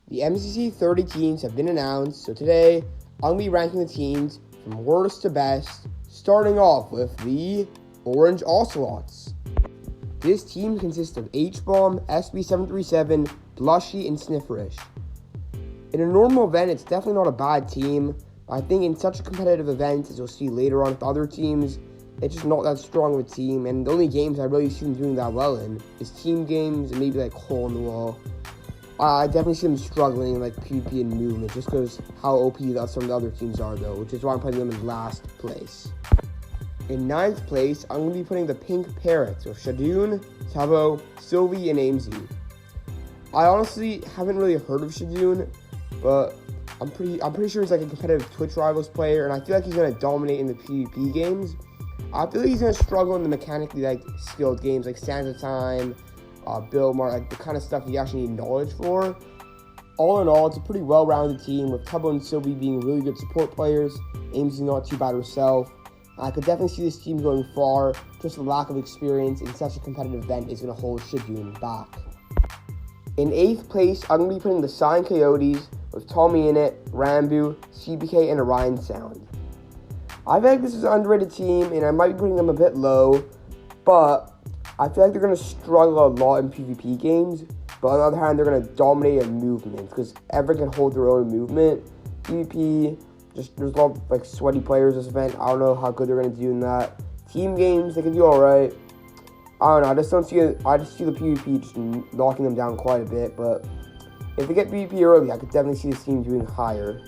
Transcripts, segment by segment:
The MCC 30 teams have been announced, so today I'm going to be ranking the teams from worst to best, starting off with the Orange Ocelots. This team consists of H-Bomb, SB737, Blushy, and Snifferish. In a normal event, it's definitely not a bad team, but I think in such a competitive event, as you'll see later on with other teams, it's just not that strong of a team, and the only games I really see them doing that well in is team games and maybe like hole in the wall. I definitely see them struggling in like PvP and movement just because how OP some of the other teams are though, which is why I'm putting them in last place. In 9th place, I'm going to be putting the Pink Parrots with Shadoon, Tubbo, Sylvie, and Amesy. I honestly haven't really heard of Shadoon, but I'm pretty sure he's like a competitive Twitch Rivals player, and I feel like he's going to dominate in the PvP games. I feel like he's going to struggle in the mechanically like skilled games like Sands of Time, Build Mart, like the kind of stuff you actually need knowledge for. All in all, it's a pretty well-rounded team with Tubbo and Sylvie being really good support players. Amesy not too bad herself. I could definitely see this team going far. Just the lack of experience in such a competitive event is going to hold Shadoon back. In 8th place, I'm going to be putting the Cyan Coyotes with Tommy Innit, Rambo, CBK, and Orion Sound. I feel like this is an underrated team, and I might be putting them a bit low, but I feel like they're going to struggle a lot in PvP games. But on the other hand, they're going to dominate in movement because everyone can hold their own movement. PvP, there's a lot of like sweaty players this event. I don't know how good they're going to do in that. Team games, they can do all right. I don't know. I just see the PvP just knocking them down quite a bit. But if they get PvP early, I could definitely see this team doing higher.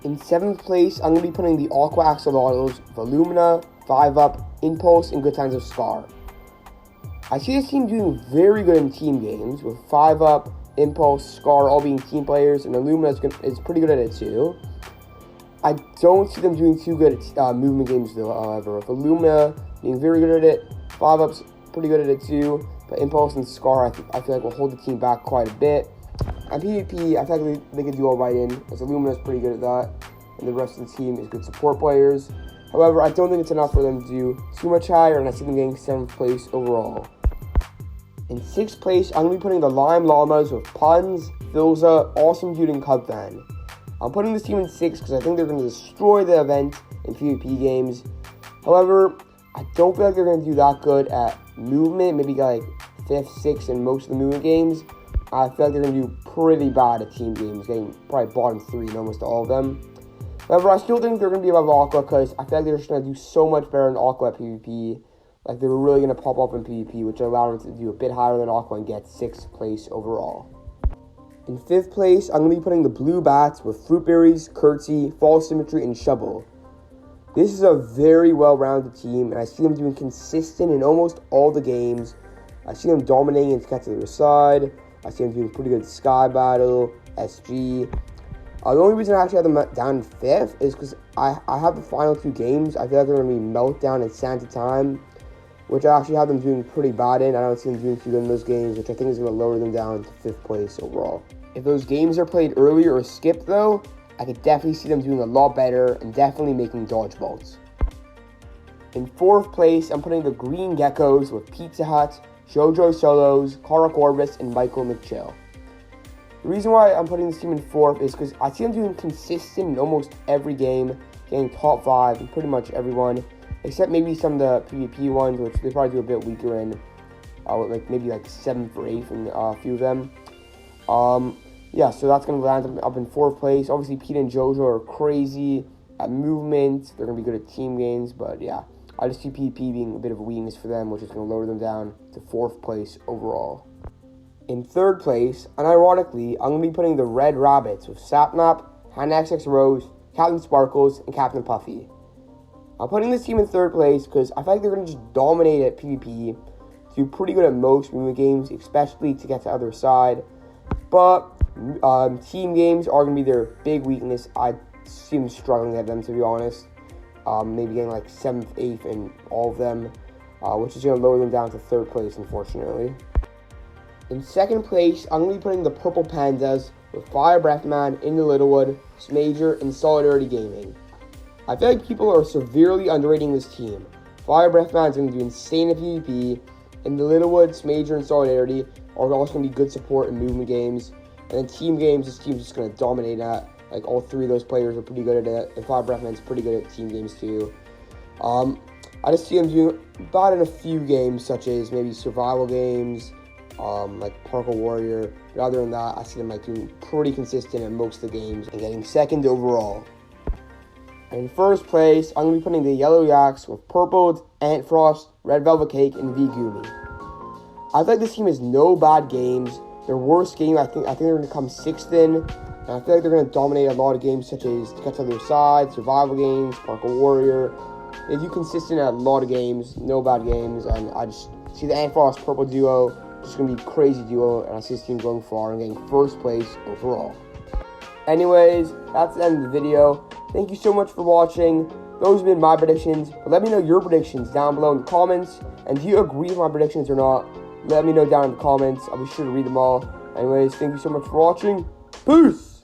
In 7th place, I'm going to be putting the Aqua Axolotls with Illumina, 5UP, Impulse, and Good Times of Scar. I see this team doing very good in team games with 5UP, Impulse, Scar all being team players, and Illumina is pretty good at it too. I don't see them doing too good at movement games though, however. With Illumina being very good at it, 5UP's pretty good at it too, but Impulse and Scar I feel like will hold the team back quite a bit. And PvP, I feel like they can do all right in, as Illumina's pretty good at that, and the rest of the team is good support players. However, I don't think it's enough for them to do too much higher, and I see them getting 7th place overall. In 6th place, I'm going to be putting the Lime Llamas with Puns, Philza, Awesome Dude, and Cubfan. I'm putting this team in 6th because I think they're going to destroy the event in PvP games. However, I don't feel like they're going to do that good at movement, maybe like 5th, 6th in most of the movement games. I feel like they're going to do pretty bad at team games, getting probably bottom 3 in almost all of them. However, I still think they're going to be above Aqua because I feel like they're just going to do so much better in Aqua at PvP. Like they were really going to pop up in PvP, which allowed them to do a bit higher than Aqua and get 6th place overall. In 5th place, I'm going to be putting the Blue Bats with Fruit Berries, Curtsy, False Symmetry, and Shovel. This is a very well-rounded team, and I see them doing consistent in almost all the games. I see them dominating in Cat to the other side. I see them doing pretty good Sky Battle, SG. The only reason I actually have them down in 5th is because I have the final 2 games. I feel like they're going to be Meltdown and Sands of Time, which I actually have them doing pretty bad in. I don't see them doing too good in those games, which I think is going to lower them down to 5th place overall. If those games are played earlier or skipped, though, I could definitely see them doing a lot better and definitely making dodgeballs. In 4th place, I'm putting the Green Geckos with Pizza Hut, Jojo Solos, Kara Corbis, and Michael McChill. The reason why I'm putting this team in 4th is because I see them doing consistent in almost every game, getting top 5 in pretty much everyone, except maybe some of the PvP ones, which they probably do a bit weaker in, like maybe like 7th or 8th in a few of them. Yeah, so that's going to land them up in 4th place. Obviously, Pete and Jojo are crazy at movement. They're going to be good at team games, but yeah, I just see PvP being a bit of a weakness for them, which is going to lower them down to 4th place overall. In 3rd place, and ironically, I'm going to be putting the Red Rabbits with Sapnap, HannahXX Rose, Captain Sparkles, and Captain Puffy. I'm putting this team in 3rd place because I feel like they're going to just dominate at PvP, do pretty good at most movement games, especially to get to the other side. But team games are going to be their big weakness. I see them struggling at them, to be honest. Maybe getting like 7th, 8th in all of them, which is going to lower them down to 3rd place, unfortunately. In 2nd place, I'm going to be putting the Purple Pandas with Fire Breathman, Into Littlewood, Smager, and Solidarity Gaming. I feel like people are severely underrating this team. Fire Breathman is going to do insane at PvP, and the Littlewood, Smager, and Solidarity are also going to be good support in movement games. And then team games, this team's just going to dominate at. Like, all three of those players are pretty good at it. And Fab Breathman's pretty good at team games, too. I just see him doing bad in a few games, such as maybe survival games, like Parkour Warrior. But other than that, I see them like doing pretty consistent in most of the games and getting second overall. And in first place, I'm going to be putting the Yellow Yaks with Purpled, Ant Frost, Red Velvet Cake, and V-Gumi. I feel like this team has no bad games. Their worst game, I think they're going to come 6th in. And I feel like they're going to dominate a lot of games, such as To Catch the Other Side, survival games, Parkour Warrior. They do consistent at a lot of games, no bad games. And I just see the Ant Frost Purple duo just going to be a crazy duo. And I see this team going far and getting first place overall. Anyways, that's the end of the video. Thank you so much for watching. Those have been my predictions. But let me know your predictions down below in the comments. And do you agree with my predictions or not? Let me know down in the comments. I'll be sure to read them all. Anyways, thank you so much for watching. Peace!